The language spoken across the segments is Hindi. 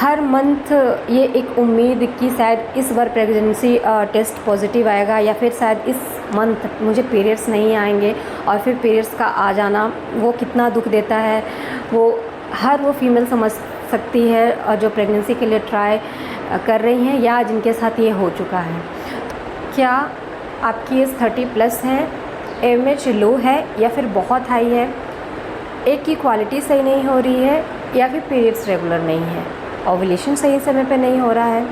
हर मंथ ये एक उम्मीद कि शायद इस बार प्रेगनेंसी टेस्ट पॉजिटिव आएगा या फिर शायद इस मंथ मुझे पीरियड्स नहीं आएंगे, और फिर पीरियड्स का आ जाना वो कितना दुख देता है वो वो फीमेल समझ सकती है, और जो प्रेगनेंसी के लिए ट्राई कर रही हैं या जिनके साथ ये हो चुका है। क्या आपकी एज 30+ है, एमएच लो है या फिर बहुत हाई है, एग की क्वालिटी सही नहीं हो रही है या फिर पीरियड्स रेगुलर नहीं है, ओव्यूलेशन सही समय पे नहीं हो रहा है,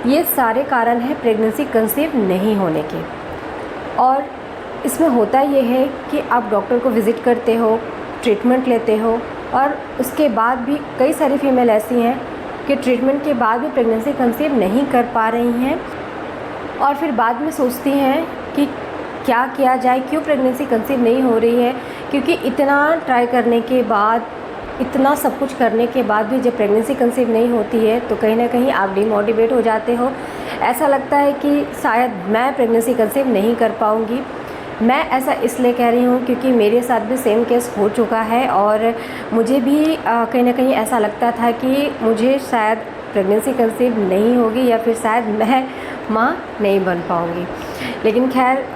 ये सारे कारण हैं प्रेगनेंसी कंसीव नहीं होने के। और इसमें होता ये है कि आप डॉक्टर को विज़िट करते हो, ट्रीटमेंट लेते हो, और उसके बाद भी कई सारी फीमेल ऐसी हैं कि ट्रीटमेंट के बाद भी प्रेगनेंसी कंसीव नहीं कर पा रही हैं, और फिर बाद में सोचती हैं कि क्या किया जाए, क्यों प्रेगनेंसी कंसीव नहीं हो रही है। क्योंकि इतना ट्राई करने के बाद, इतना सब कुछ करने के बाद भी जब प्रेगनेंसी कंसीव नहीं होती है तो कहीं ना कहीं आप डिमोटिवेट हो जाते हो। ऐसा लगता है कि शायद मैं प्रेगनेंसी कंसीव नहीं कर पाऊँगी। मैं ऐसा इसलिए कह रही हूँ क्योंकि मेरे साथ भी सेम केस हो चुका है, और मुझे भी कहीं ना कहीं ऐसा लगता था कि मुझे शायद प्रेगनेंसी कंसीव नहीं होगी या फिर शायद मैं माँ नहीं बन पाऊँगी। लेकिन खैर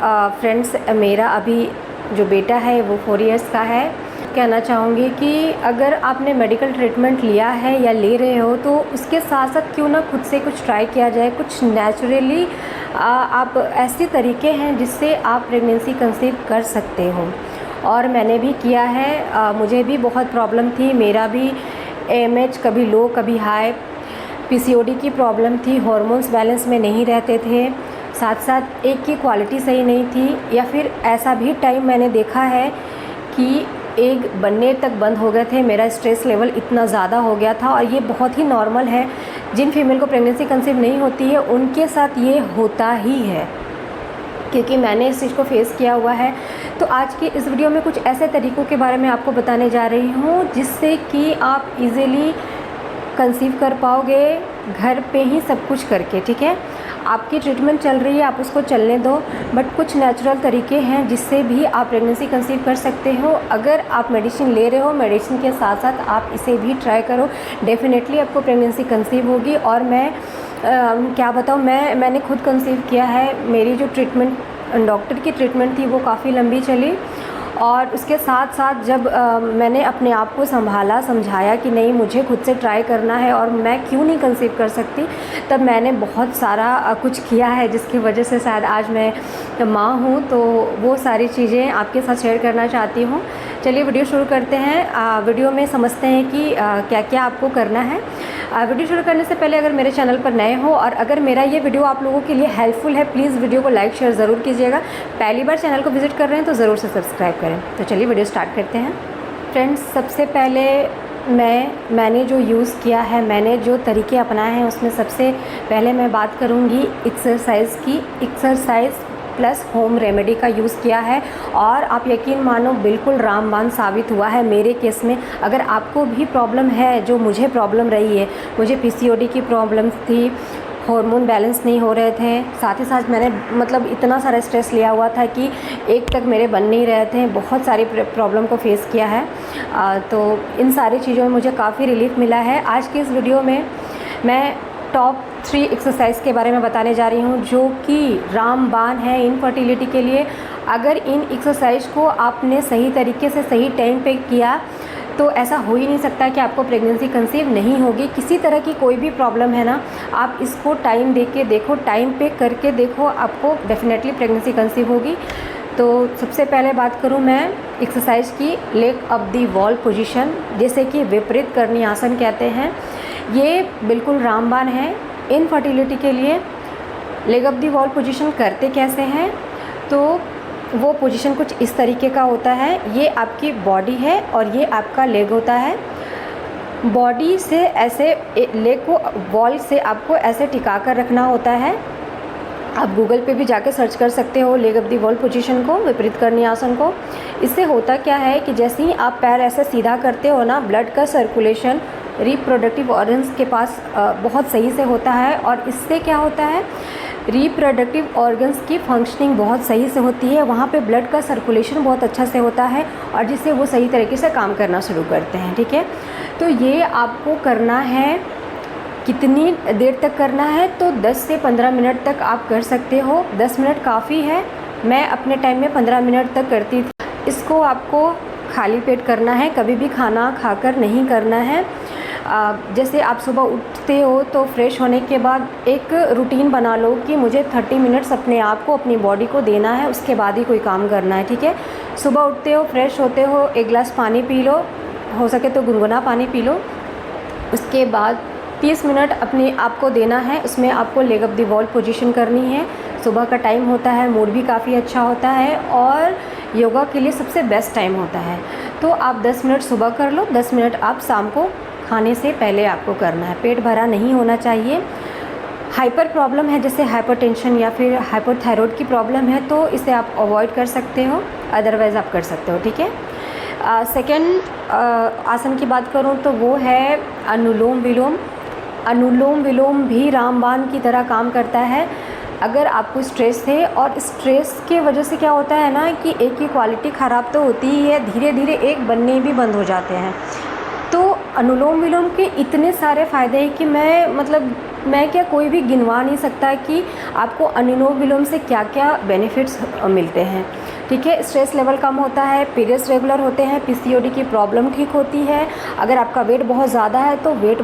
फ्रेंड्स, मेरा अभी जो बेटा है वो 4 इयर्स का है। कहना चाहूँगी कि अगर आपने मेडिकल ट्रीटमेंट लिया है या ले रहे हो तो उसके साथ साथ क्यों ना खुद से कुछ ट्राई किया जाए, कुछ नेचुरली आप ऐसे तरीके हैं जिससे आप प्रेगनेंसी कंसीव कर सकते हो। और मैंने भी किया है, मुझे भी बहुत प्रॉब्लम थी, मेरा भी एमएच कभी लो कभी हाई, पीसीओडी की प्रॉब्लम थी, हार्मोन्स बैलेंस में नहीं रहते थे, साथ साथ एग की क्वालिटी सही नहीं थी, या फिर ऐसा भी टाइम मैंने देखा है कि एग बनने तक बंद हो गए थे। मेरा स्ट्रेस लेवल इतना ज़्यादा हो गया था, और ये बहुत ही नॉर्मल है, जिन फीमेल को प्रेगनेंसी कंसीव नहीं होती है उनके साथ ये होता ही है, क्योंकि मैंने इस चीज़ को फेस किया हुआ है। तो आज की इस वीडियो में कुछ ऐसे तरीक़ों के बारे में आपको बताने जा रही हूँ जिससे कि आप इजीली कंसीव कर पाओगे घर पे ही सब कुछ करके। ठीक है, आपकी ट्रीटमेंट चल रही है, आप उसको चलने दो, बट कुछ नेचुरल तरीके हैं जिससे भी आप प्रेगनेंसी कंसीव कर सकते हो। अगर आप मेडिसिन ले रहे हो, मेडिसिन के साथ साथ आप इसे भी ट्राई करो, डेफिनेटली आपको प्रेगनेंसी कंसीव होगी। और मैं क्या बताऊँ, मैंने खुद कंसीव किया है। मेरी जो ट्रीटमेंट, डॉक्टर की ट्रीटमेंट थी वो काफ़ी लंबी चली, और उसके साथ साथ जब मैंने अपने आप को संभाला, समझाया कि नहीं मुझे खुद से ट्राई करना है और मैं क्यों नहीं कंसीव कर सकती, तब मैंने बहुत सारा कुछ किया है जिसकी वजह से शायद आज मैं माँ हूँ। तो वो सारी चीज़ें आपके साथ शेयर करना चाहती हूँ। चलिए वीडियो शुरू करते हैं। वीडियो में समझते हैं कि क्या क्या आपको करना है। वीडियो शुरू करने से पहले अगर मेरे चैनल पर नए हो और अगर मेरा ये वीडियो आप लोगों के लिए हेल्पफुल है, प्लीज़ वीडियो को लाइक शेयर ज़रूर कीजिएगा। पहली बार चैनल को विज़िट कर रहे हैं तो ज़रूर से सब्सक्राइब करें। तो चलिए वीडियो स्टार्ट करते हैं। फ्रेंड्स, सबसे पहले मैंने जो यूज़ किया है, मैंने जो तरीके अपनाए हैं उसमें सबसे पहले मैं बात करूँगी एक्सरसाइज की। एक्सरसाइज प्लस होम रेमेडी का यूज़ किया है, और आप यकीन मानो बिल्कुल रामबाण साबित हुआ है मेरे केस में। अगर आपको भी प्रॉब्लम है, जो मुझे प्रॉब्लम रही है, मुझे पीसीओडी की प्रॉब्लम थी, हार्मोन बैलेंस नहीं हो रहे थे, साथ ही साथ मैंने मतलब इतना सारा स्ट्रेस लिया हुआ था कि एक तक मेरे बन नहीं रहे थे, बहुत सारी प्रॉब्लम को फेस किया है। तो इन सारी चीज़ों में मुझे काफ़ी रिलीफ मिला है। आज की इस वीडियो में मैं टॉप 3 एक्सरसाइज के बारे में बताने जा रही हूँ जो कि रामबाण है इनफर्टिलिटी के लिए। अगर इन एक्सरसाइज को आपने सही तरीके से सही टाइम पे किया तो ऐसा हो ही नहीं सकता कि आपको प्रेगनेंसी कंसीव नहीं होगी। किसी तरह की कोई भी प्रॉब्लम है ना, आप इसको टाइम दे के देखो, टाइम पे करके देखो, आपको डेफिनेटली प्रेगनेंसी कंसीव होगी। तो सबसे पहले बात करूं मैं एक्सरसाइज की, leg up the wall position, जैसे कि विपरीत करनी आसन कहते हैं। ये बिल्कुल रामबाण है इनफर्टिलिटी के लिए। Leg up the wall position करते कैसे हैं, तो वो पोजीशन कुछ इस तरीके का होता है। ये आपकी बॉडी है और ये आपका लेग होता है। बॉडी से ऐसे, लेग को वॉल से आपको ऐसे टिका कर रखना होता है। आप गूगल पे भी जाके सर्च कर सकते हो leg up the wall position को, विपरीत करनी आसन को। इससे होता क्या है कि जैसे ही आप पैर ऐसे सीधा करते हो ना, ब्लड का सर्कुलेशन रिप्रोडक्टिव ऑर्गन्स के पास बहुत सही से होता है, और इससे क्या होता है, रिप्रोडक्टिव ऑर्गन्स की फंक्शनिंग बहुत सही से होती है। वहाँ पे ब्लड का सर्कुलेशन बहुत अच्छा से होता है, और जिससे वो सही तरीके से काम करना शुरू करते हैं। ठीक है, तो ये आपको करना है कितनी देर तक करना है, तो 10 से 15 मिनट तक आप कर सकते हो। 10 मिनट काफ़ी है, मैं अपने टाइम में 15 मिनट तक करती थी। इसको आपको खाली पेट करना है, कभी भी खाना खाकर नहीं करना है। जैसे आप सुबह उठते हो तो फ्रेश होने के बाद एक रूटीन बना लो कि मुझे 30 मिनट्स अपने आप को, अपनी बॉडी को देना है, उसके बाद ही कोई काम करना है, ठीक है। सुबह उठते हो, फ्रेश होते हो, एक गिलास पानी पी लो, हो सके तो गुनगुना पानी पी लो। उसके बाद 30 मिनट अपने आप को देना है, उसमें आपको leg up the wall position करनी है। सुबह का टाइम होता है, मूड भी काफ़ी अच्छा होता है और योगा के लिए सबसे बेस्ट टाइम होता है। तो आप 10 मिनट सुबह कर लो, 10 मिनट आप शाम को खाने से पहले आपको करना है। पेट भरा नहीं होना चाहिए। हाइपर प्रॉब्लम है, जैसे हाइपरटेंशन या फिर हाइपोथायराइड की प्रॉब्लम है, तो इसे आप अवॉइड कर सकते हो, अदरवाइज़ आप कर सकते हो, ठीक है। सेकंड आसन की बात करूं तो वो है अनुलोम विलोम। अनुलोम विलोम भी रामबाण की तरह काम करता है। अगर आपको स्ट्रेस है, और स्ट्रेस की वजह से क्या होता है ना कि एक की क्वालिटी ख़राब तो होती ही है, धीरे धीरे एक बनने भी बंद हो जाते हैं। तो अनुलोम विलोम के इतने सारे फ़ायदे हैं कि मैं क्या कोई भी गिनवा नहीं सकता कि आपको अनुलोम विलोम से क्या क्या बेनिफिट्स मिलते हैं, ठीक है। स्ट्रेस लेवल कम होता है, पीरियड्स रेगुलर होते हैं, पीसीओडी की प्रॉब्लम ठीक होती है। अगर आपका वेट बहुत ज़्यादा है तो वेट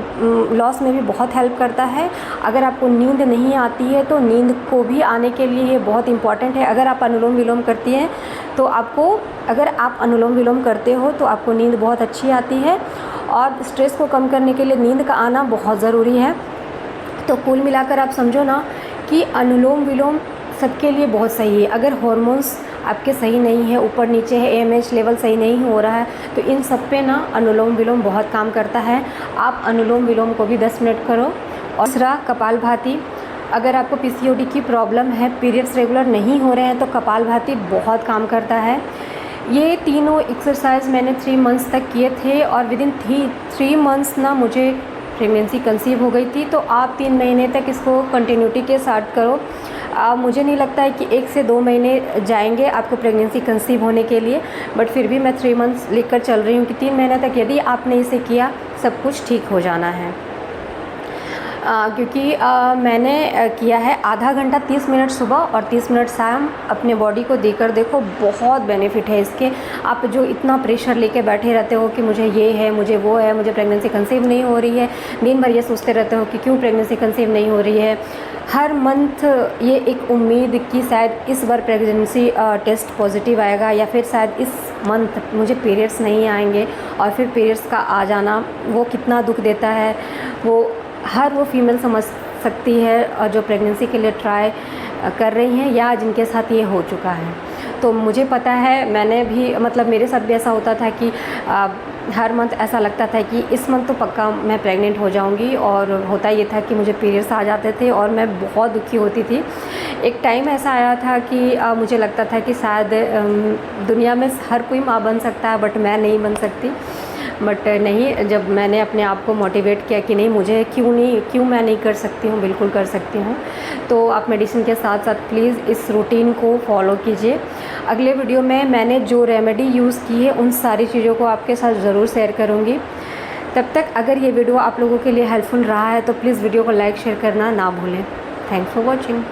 लॉस में भी बहुत हेल्प करता है। अगर आपको नींद नहीं आती है तो नींद को भी आने के लिए ये बहुत इंपॉर्टेंट है। अगर आप अनुलोम विलोम करती हैं तो अगर आप अनुलोम विलोम करते हो तो आपको नींद बहुत अच्छी आती है, और स्ट्रेस को कम करने के लिए नींद का आना बहुत ज़रूरी है। तो कुल मिलाकर आप समझो ना कि अनुलोम विलोम सबके लिए बहुत सही है। अगर हॉर्मोन्स आपके सही नहीं है, ऊपर नीचे है, एएमएच लेवल सही नहीं हो रहा है, तो इन सब पे ना अनुलोम विलोम बहुत काम करता है। आप अनुलोम विलोम को भी 10 मिनट करो। और दूसरा कपालभाति। अगर आपको पीसीओडी की प्रॉब्लम है, पीरियड्स रेगुलर नहीं हो रहे हैं, तो कपालभाति बहुत काम करता है। ये तीनों एक्सरसाइज मैंने 3 मंथ्स तक किए थे, और विदिन 3 मंथ्स ना मुझे प्रेगनेंसी कंसीव हो गई थी। तो आप 3 महीने तक इसको कंटिन्यूटी के साथ करो। मुझे नहीं लगता है कि 1 से 2 महीने जाएंगे आपको प्रेगनेंसी कंसीव होने के लिए, बट फिर भी मैं 3 मंथ्स लेकर चल रही हूँ कि 3 महीने तक यदि आपने इसे किया, सब कुछ ठीक हो जाना है। क्योंकि मैंने किया है आधा घंटा 30 मिनट सुबह और 30 मिनट शाम, अपने बॉडी को देकर देखो, बहुत बेनिफिट है इसके। आप जो इतना प्रेशर लेके बैठे रहते हो कि मुझे ये है, मुझे वो है, मुझे प्रेगनेंसी कंसीव नहीं हो रही है, दिन भर ये सोचते रहते हो कि क्यों प्रेगनेंसी कंसीव नहीं हो रही है। हर मंथ ये एक उम्मीद कि शायद इस बार प्रेगनेंसी टेस्ट पॉजिटिव आएगा, या फिर शायद इस मंथ मुझे पीरियड्स नहीं आएंगे, और फिर पीरियड्स का आ जाना वो कितना दुख देता है, वो फीमेल समझ सकती है, और जो प्रेगनेंसी के लिए ट्राई कर रही हैं या जिनके साथ ये हो चुका है। तो मुझे पता है, मैंने भी मेरे साथ भी ऐसा होता था कि हर मंथ ऐसा लगता था कि इस मंथ तो पक्का मैं प्रेग्नेंट हो जाऊंगी, और होता ये था कि मुझे पीरियड्स आ जाते थे और मैं बहुत दुखी होती थी। एक टाइम ऐसा आया था कि मुझे लगता था कि शायद दुनिया में हर कोई माँ बन सकता है, बट मैं नहीं बन सकती। बट नहीं, जब मैंने अपने आप को मोटिवेट किया कि नहीं, मुझे क्यों मैं नहीं कर सकती हूँ, बिल्कुल कर सकती हूँ। तो आप मेडिसिन के साथ साथ प्लीज़ इस रूटीन को फॉलो कीजिए। अगले वीडियो में मैंने जो रेमेडी यूज़ की है उन सारी चीज़ों को आपके साथ ज़रूर शेयर करूँगी। तब तक अगर ये वीडियो आप लोगों के लिए हेल्पफुल रहा है तो प्लीज़ वीडियो को लाइक शेयर करना ना भूलें। Thanks for watching.